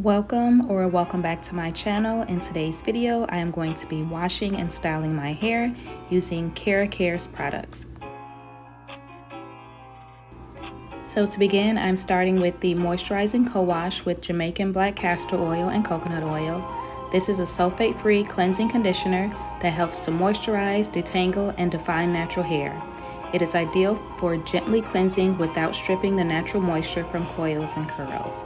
Welcome back to my channel. In today's video, I am going to be washing and styling my hair using KeraCare's products. So to begin, I'm starting with the moisturizing co-wash with Jamaican black castor oil and coconut oil. This is a sulfate-free cleansing conditioner that helps to moisturize, detangle, and define natural hair. It is ideal for gently cleansing without stripping the natural moisture from coils and curls.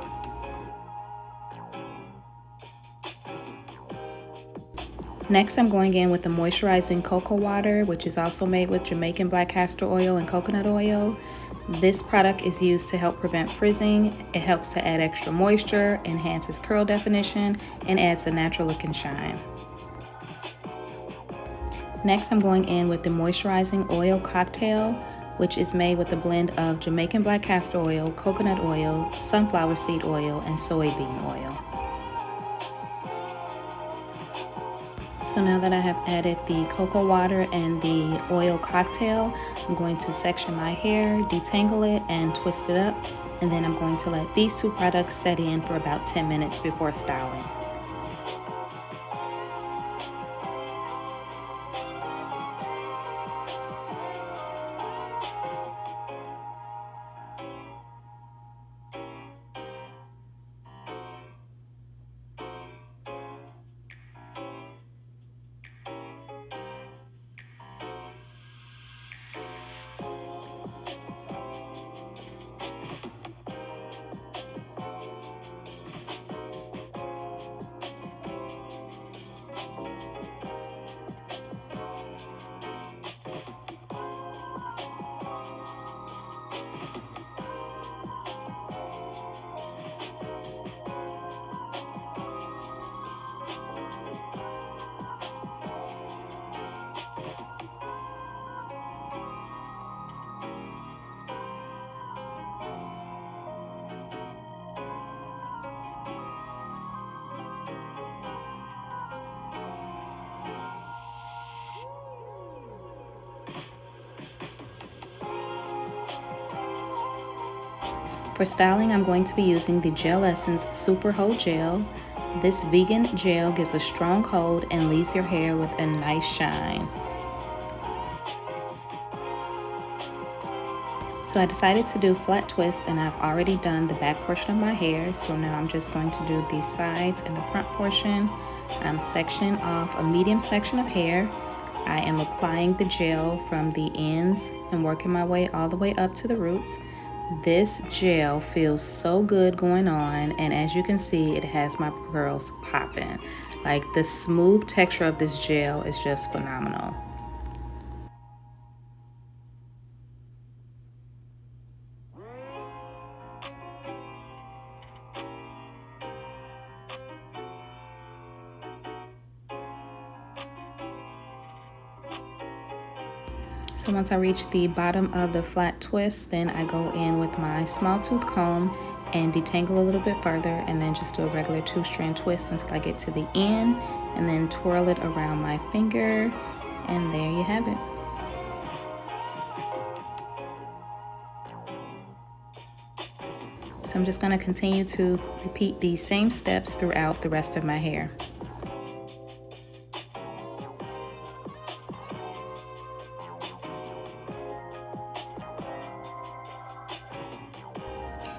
Next, I'm going in with the moisturizing cocoa water, which is also made with Jamaican black castor oil and coconut oil. This product is used to help prevent frizzing. It helps to add extra moisture, enhances curl definition, and adds a natural look and shine. Next, I'm going in with the moisturizing oil cocktail, which is made with a blend of Jamaican black castor oil, coconut oil, sunflower seed oil, and soybean oil. So now that I have added the cocoa water and the oil cocktail, I'm going to section my hair, detangle it, and twist it up. And then I'm going to let these two products set in for about 10 minutes before styling. For styling, I'm going to be using the GelEssence Super Hold Gel. This vegan gel gives a strong hold and leaves your hair with a nice shine. So I decided to do flat twist, and I've already done the back portion of my hair. So now I'm just going to do the sides and the front portion. I'm sectioning off a medium section of hair. I am applying the gel from the ends and working my way all the way up to the roots. This gel feels so good going on, and as you can see, it has my curls popping. Like, the smooth texture of this gel is just phenomenal. So once I reach the bottom of the flat twist, then I go in with my small tooth comb and detangle a little bit further, and then just do a regular 2-strand twist until I get to the end, and then twirl it around my finger, and there you have it. So I'm just going to continue to repeat these same steps throughout the rest of my hair.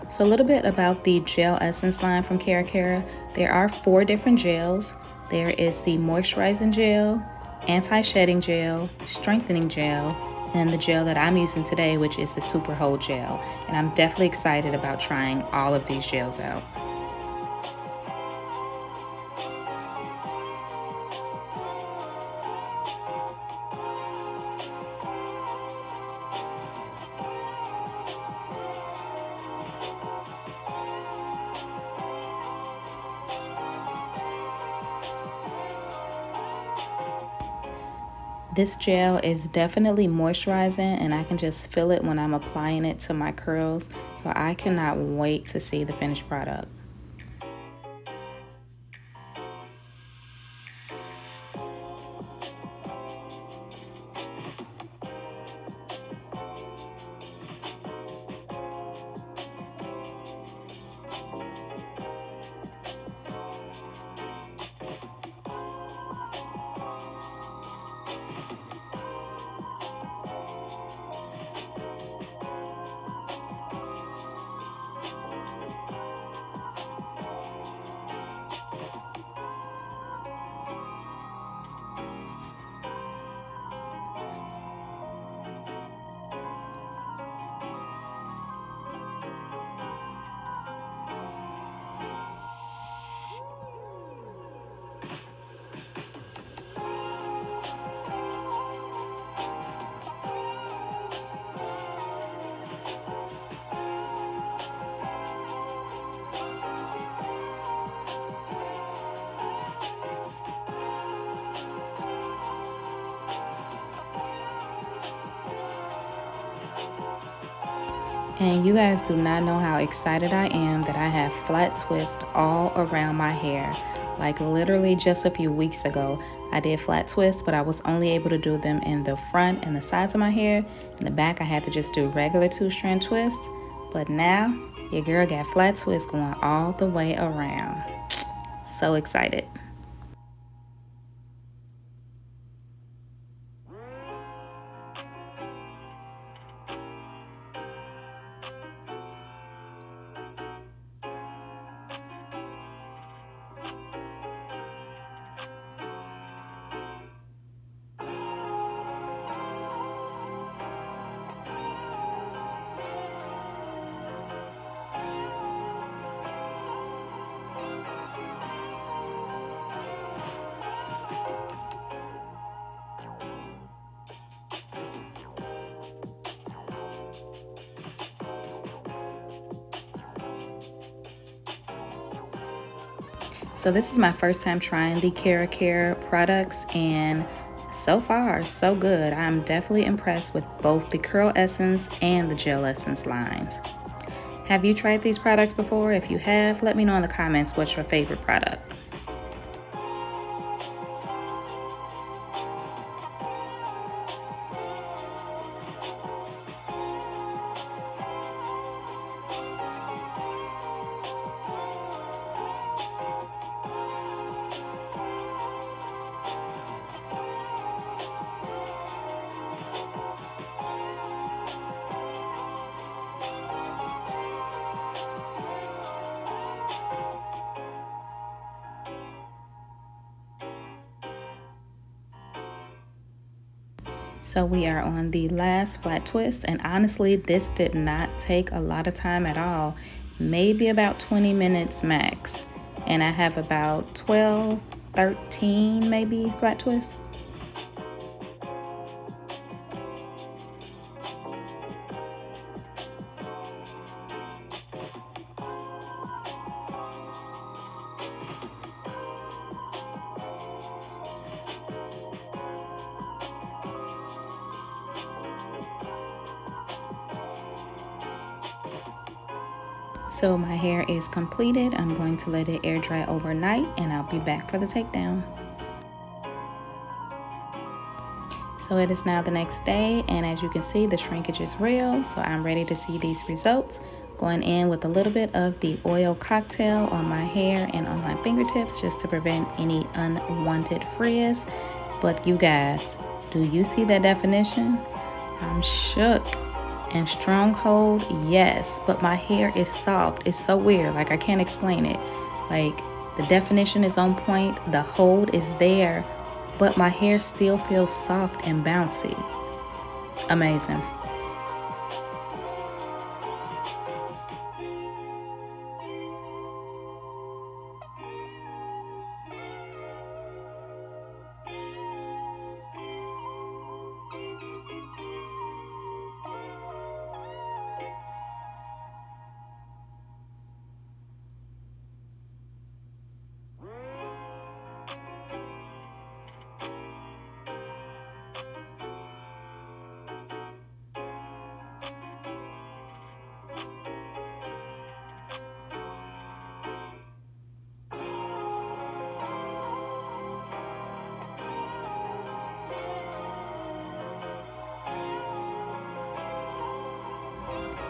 So a little bit about the GelEssence line from KeraCare. There are 4 different gels. There is the moisturizing gel, anti-shedding gel, strengthening gel, and the gel that I'm using today, which is the Super Hold Gel. And I'm definitely excited about trying all of these gels out. This gel is definitely moisturizing, and I can just feel it when I'm applying it to my curls. So I cannot wait to see the finished product. And you guys do not know how excited I am that I have flat twists all around my hair. Like literally just a few weeks ago, I did flat twists, but I was only able to do them in the front and the sides of my hair. In the back, I had to just do regular 2-strand twists. But now, your girl got flat twists going all the way around. So excited. So this is my first time trying the KeraCare products, and so far so good. I'm definitely impressed with both the CurlEssence and the GelEssence lines. Have you tried these products before? If you have, let me know in the comments what's your favorite product. So we are on the last flat twist, and honestly this did not take a lot of time at all, maybe about 20 minutes max, and I have about 12, 13 maybe flat twists. So my hair is completed. I'm going to let it air dry overnight, and I'll be back for the takedown. So it is now the next day, and as you can see, the shrinkage is real. So I'm ready to see these results. Going in with a little bit of the oil cocktail on my hair and on my fingertips just to prevent any unwanted frizz. But you guys, do you see that definition? I'm shook. And strong hold, yes, but my hair is soft. It's so weird, like I can't explain it. Like the definition is on point, the hold is there, but my hair still feels soft and bouncy. Amazing.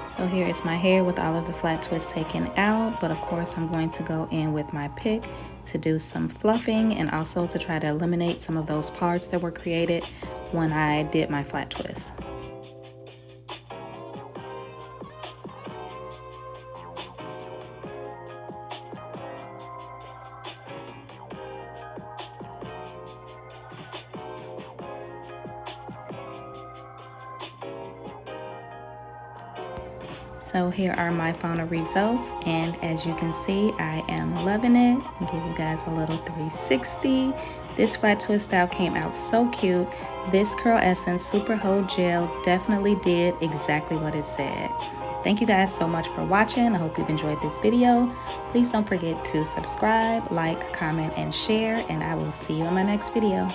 So here is my hair with all of the flat twists taken out, but of course I'm going to go in with my pick to do some fluffing and also to try to eliminate some of those parts that were created when I did my flat twist. So here are my final results, and as you can see, I am loving it. I'll give you guys a little 360. This flat twist style came out so cute. This CurlEssence Super Hold Gel definitely did exactly what it said. Thank you guys so much for watching. I hope you've enjoyed this video. Please don't forget to subscribe, like, comment, and share, and I will see you in my next video.